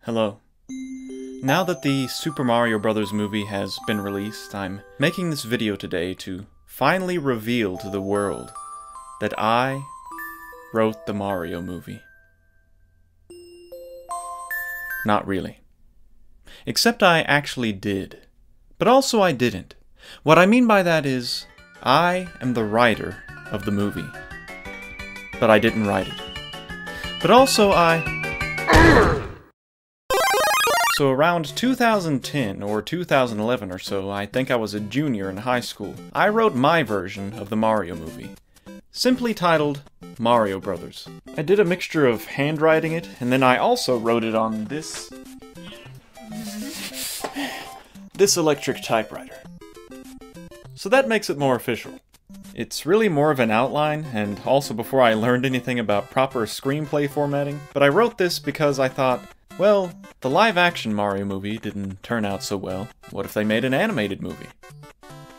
Hello. Now that the Super Mario Bros. Movie has been released, I'm making this video today to finally reveal to the world that I wrote the Mario movie. Not really. Except I actually did. But also I didn't. What I mean by that is, I am the writer of the movie. But I didn't write it. But also So around 2010 or 2011 or so, I think I was a junior in high school, I wrote my version of the Mario movie. Simply titled Mario Brothers. I did a mixture of handwriting it, and then I also wrote it on this electric typewriter. So that makes it more official. It's really more of an outline, and also before I learned anything about proper screenplay formatting, but I wrote this because I thought, well, the live-action Mario movie didn't turn out so well. What if they made an animated movie?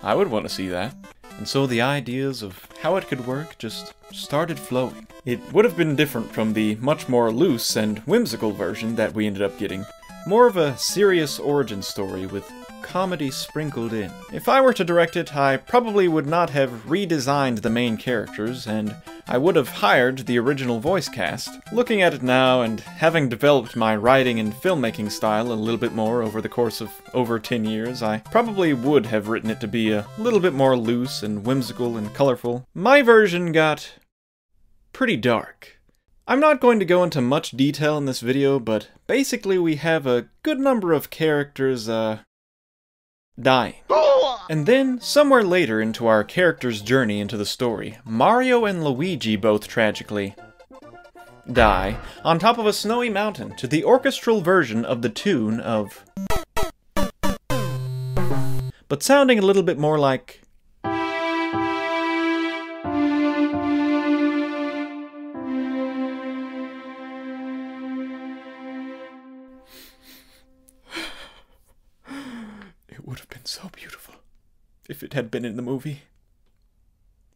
I would want to see that. And so the ideas of how it could work just started flowing. It would have been different from the much more loose and whimsical version that we ended up getting. More of a serious origin story with comedy sprinkled in. If I were to direct it, I probably would not have redesigned the main characters, and I would have hired the original voice cast. Looking at it now, and having developed my writing and filmmaking style a little bit more over the course of over 10 years, I probably would have written it to be a little bit more loose and whimsical and colorful. My version got pretty dark. I'm not going to go into much detail in this video, but basically we have a good number of characters, dying. And then, somewhere later into our character's journey into the story, Mario and Luigi both tragically die on top of a snowy mountain to the orchestral version of the tune of... but sounding a little bit more like... It would have been so beautiful if it had been in the movie.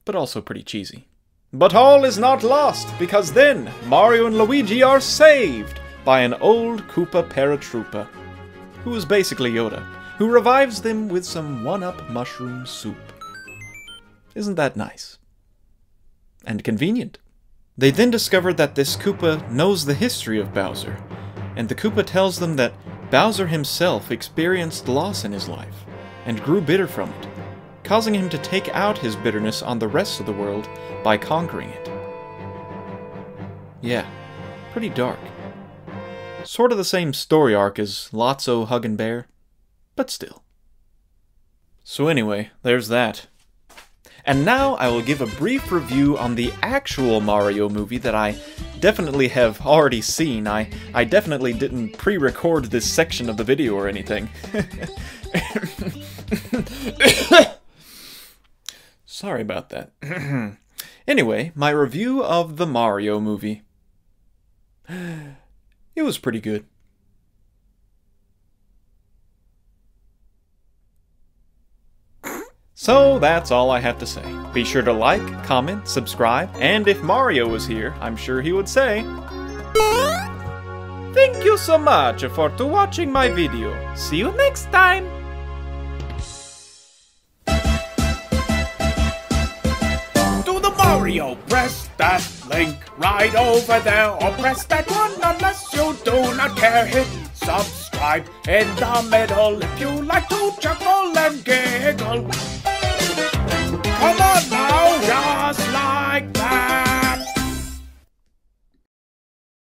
But also pretty cheesy. But all is not lost, because then Mario and Luigi are saved by an old Koopa paratroopa, who is basically Yoda, who revives them with some one-up mushroom soup. Isn't that nice? And convenient. They then discover that this Koopa knows the history of Bowser, and the Koopa tells them that Bowser himself experienced loss in his life, and grew bitter from it, causing him to take out his bitterness on the rest of the world by conquering it. Yeah, pretty dark. Sort of the same story arc as Lotso, Hug and Bear, but still. So anyway, there's that. And now I will give a brief review on the actual Mario movie that I definitely have already seen. I definitely didn't pre-record this section of the video or anything. Sorry about that. Anyway, my review of the Mario movie. It was pretty good. So that's all I have to say. Be sure to like, comment, subscribe, and if Mario was here, I'm sure he would say, "Thank you so much for watching my video. See you next time!" To the Mario, press that link right over there, or press that one unless you do not care. Hit subscribe in the middle if you like to chuckle and giggle.